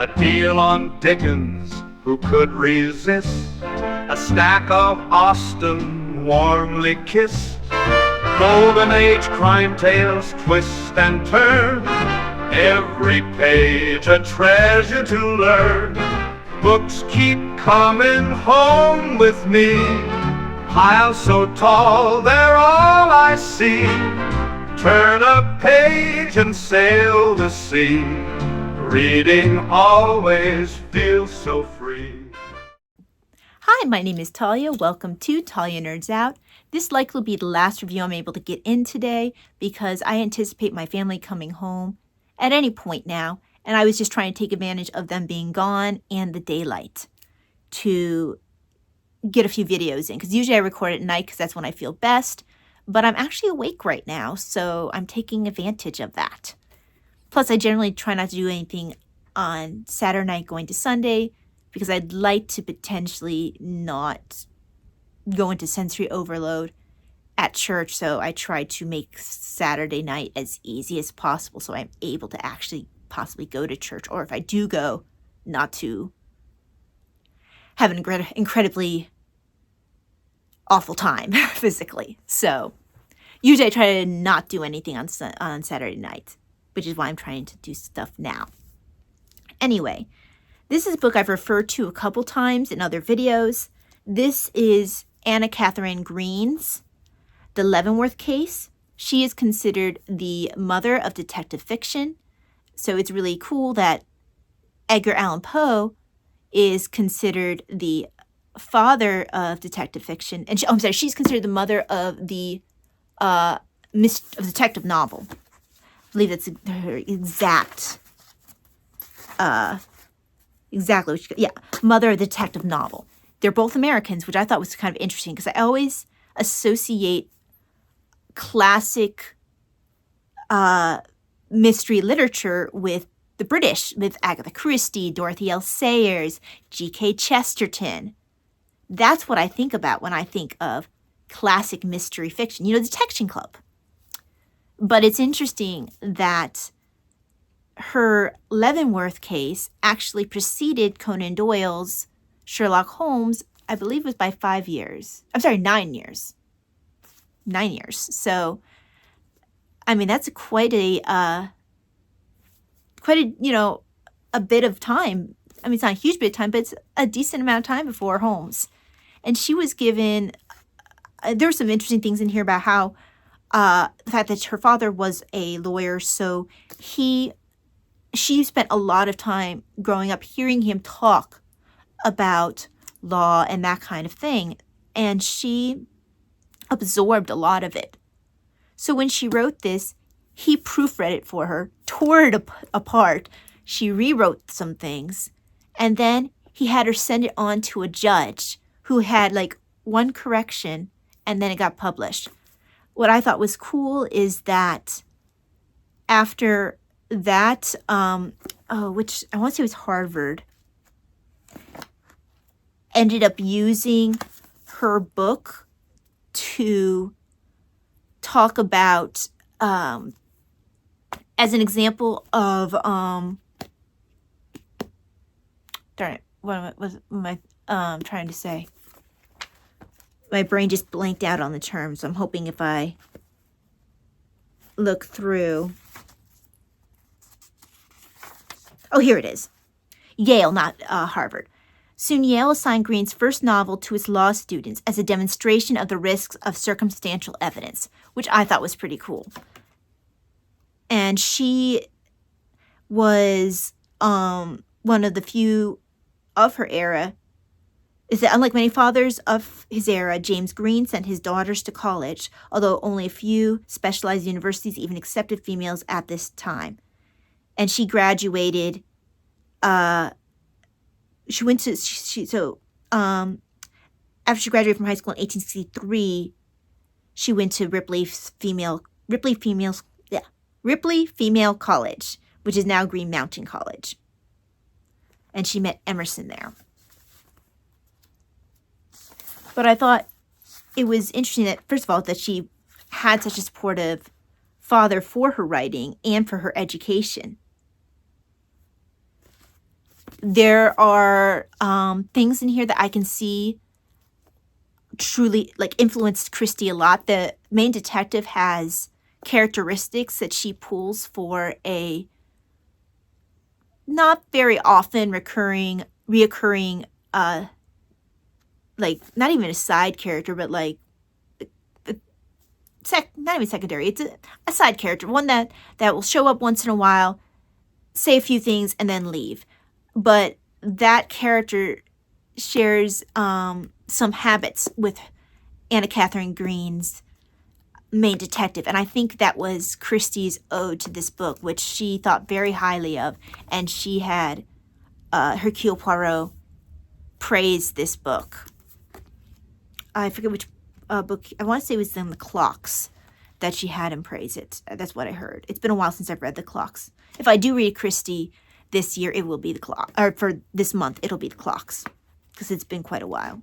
A deal on Dickens, who could resist? A stack of Austen, warmly kissed. Golden Age crime tales twist and turn, every page a treasure to learn. Books keep coming home with me, piles so tall they're all I see. Turn a page and sail the sea, reading always feels so free. Hi, my name is Talia. Welcome to Talia Nerds Out. This likely will be the last review I'm able to get in today because I anticipate my family coming home at any point now, and I was just trying to take advantage of them being gone and the daylight to get a few videos in, because usually I record at night because that's when I feel best, but I'm actually awake right now, so I'm taking advantage of that. Plus, I generally try not to do anything on Saturday night going to Sunday because I'd like to potentially not go into sensory overload at church, so I try to make Saturday night as easy as possible so I'm able to actually possibly go to church, or if I do go, not to have an incredibly awful time physically. So usually I try to not do anything on Saturday night, which is why I'm trying to do stuff now. Anyway, this is a book I've referred to a couple times in other videos. This is Anna Katharine Green's The Leavenworth Case. She is considered the mother of detective fiction. So it's really cool that Edgar Allan Poe is considered the father of detective fiction. And she's considered the mother of the detective novel. I believe that's her mother of the detective novel. They're both Americans, which I thought was kind of interesting because I always associate classic mystery literature with the British, with Agatha Christie, Dorothy L. Sayers, G.K. Chesterton. That's what I think about when I think of classic mystery fiction, Detection Club. But it's interesting that her Leavenworth case actually preceded Conan Doyle's Sherlock Holmes, I believe it was by 9 years. 9 years. So, I mean, that's quite a bit of time. I mean, it's not a huge bit of time, but it's a decent amount of time before Holmes. And she was given, there were some interesting things in here about how the fact that her father was a lawyer, so she spent a lot of time growing up hearing him talk about law and that kind of thing, and she absorbed a lot of it. So when she wrote this, he proofread it for her, tore it apart, she rewrote some things, and then he had her send it on to a judge who had like one correction, and then it got published. What I thought was cool is that after that, which I want to say was Harvard, ended up using her book to talk about, as an example of, darn it, what am I trying to say? My brain just blanked out on the term, so I'm hoping if I look through. Oh, here it is. Yale, not Harvard. Soon Yale assigned Green's first novel to its law students as a demonstration of the risks of circumstantial evidence, which I thought was pretty cool. And she was one of the few of her era, is that unlike many fathers of his era, James Green sent his daughters to college, although only a few specialized universities even accepted females at this time. And she graduated, after she graduated from high school in 1863, she went to Ripley Female College, which is now Green Mountain College. And she met Emerson there. But I thought it was interesting that, first of all, that she had such a supportive father for her writing and for her education. There are things in here that I can see truly like influenced Christie a lot. The main detective has characteristics that she pulls for a not very often reoccurring like not even a side character, but like not even secondary. It's a side character, one that will show up once in a while, say a few things, and then leave. But that character shares some habits with Anna Catherine Green's main detective, and I think that was Christie's ode to this book, which she thought very highly of, and she had Hercule Poirot praise this book. I forget which book. I want to say it was in The Clocks that she had him praise it. That's what I heard. It's been a while since I've read The Clocks. If I do read Christie this year, it will be The Clock, or for this month, it'll be The Clocks, because it's been quite a while.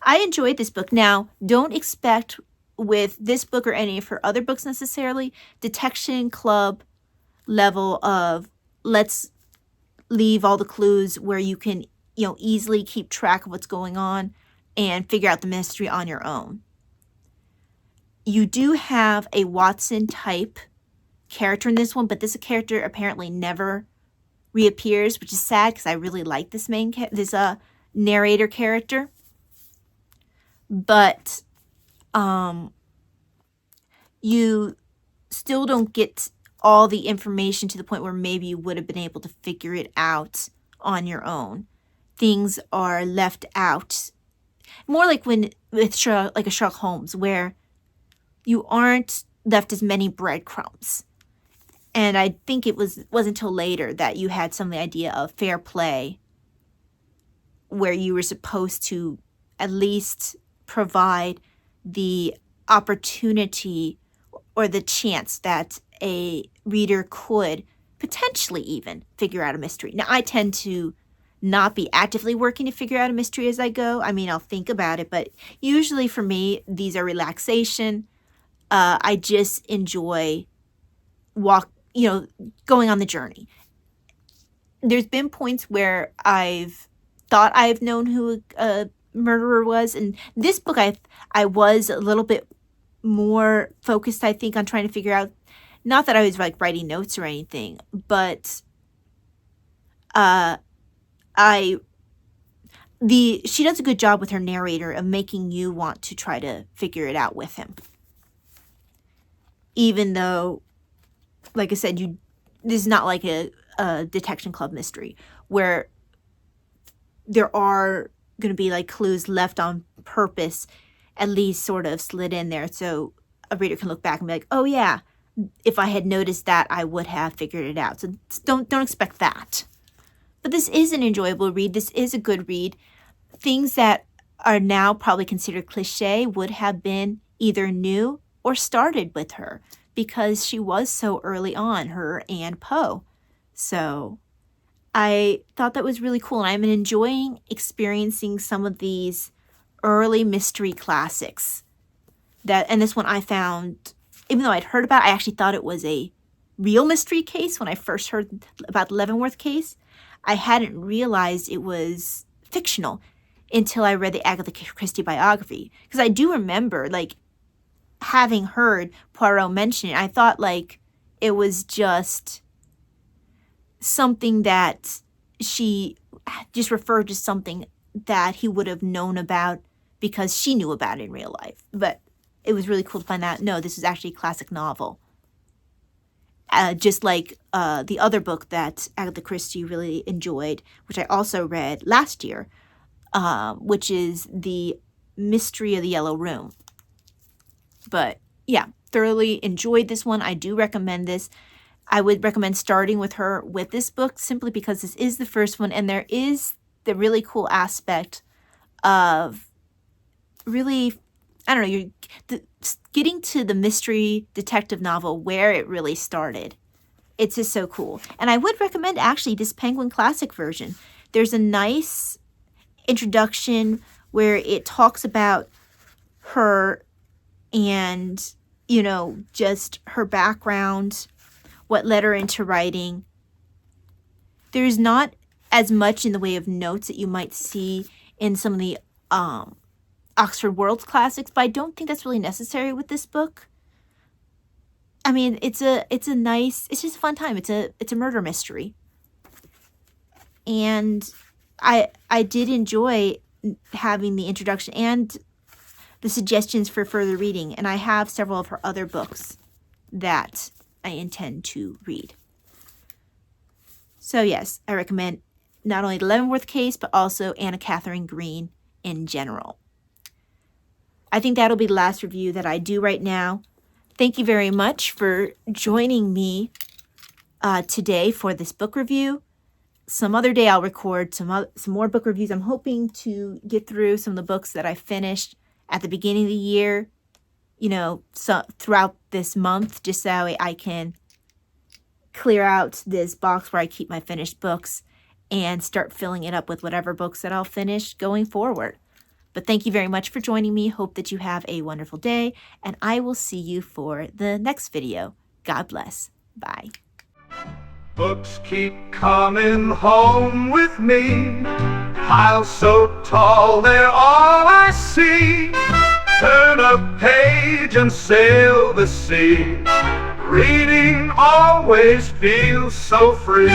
I enjoyed this book. Now, don't expect with this book or any of her other books necessarily detection club level of let's leave all the clues where you can, easily keep track of what's going on and figure out the mystery on your own. You do have a Watson type character in this one, but this character apparently never reappears, which is sad because I really like this narrator character. But you still don't get all the information to the point where maybe you would have been able to figure it out on your own. Things are left out. More like with a Sherlock Holmes, where you aren't left as many breadcrumbs. And I think it wasn't until later that you had some of the idea of fair play, where you were supposed to at least provide the opportunity or the chance that a reader could potentially even figure out a mystery. Now, I tend to not be actively working to figure out a mystery as I go. I mean, I'll think about it, but usually for me, these are relaxation. I just enjoy going on the journey. There's been points where I've thought I've known who a murderer was, and this book I was a little bit more focused, I think, on trying to figure out, not that I was like writing notes or anything, but she does a good job with her narrator of making you want to try to figure it out with him. Even though, like I said, this is not like a detection club mystery where there are going to be like clues left on purpose, at least sort of slid in there, so a reader can look back and be like, oh yeah, if I had noticed that, I would have figured it out. So don't expect that. But this is an enjoyable read. This is a good read. Things that are now probably considered cliche would have been either new or started with her, because she was so early on, her and Poe. So I thought that was really cool, and I'm enjoying experiencing some of these early mystery classics. And this one I found, even though I'd heard about it, I actually thought it was a real mystery case when I first heard about the Leavenworth case. I hadn't realized it was fictional until I read the Agatha Christie biography, because I do remember having heard Poirot mention it. I thought it was just something that she just referred to, something that he would have known about because she knew about it in real life. But it was really cool to find out, no, this is actually a classic novel. Just like the other book that Agatha Christie really enjoyed, which I also read last year, which is The Mystery of the Yellow Room. But yeah, thoroughly enjoyed this one. I do recommend this. I would recommend starting with her with this book, simply because this is the first one, and there is the really cool aspect of really, I don't know, getting to the mystery detective novel where it really started. It's just so cool. And I would recommend actually this Penguin Classic version. There's a nice introduction where it talks about her and, just her background, what led her into writing. There's not as much in the way of notes that you might see in some of the Oxford World's classics, but I don't think that's really necessary with this book. I mean, it's just a fun time. It's a murder mystery. And I did enjoy having the introduction and the suggestions for further reading, and I have several of her other books that I intend to read. So yes, I recommend not only the Leavenworth case, but also Anna Katharine Green in general. I think that'll be the last review that I do right now. Thank you very much for joining me today for this book review. Some other day I'll record some more book reviews. I'm hoping to get through some of the books that I finished at the beginning of the year, so throughout this month, just so I can clear out this box where I keep my finished books and start filling it up with whatever books that I'll finish going forward. But thank you very much for joining me. Hope that you have a wonderful day, and I will see you for the next video. God bless. Bye. Books keep coming home with me, piles so tall they're all I see. Turn a page and sail the sea. Reading always feels so free.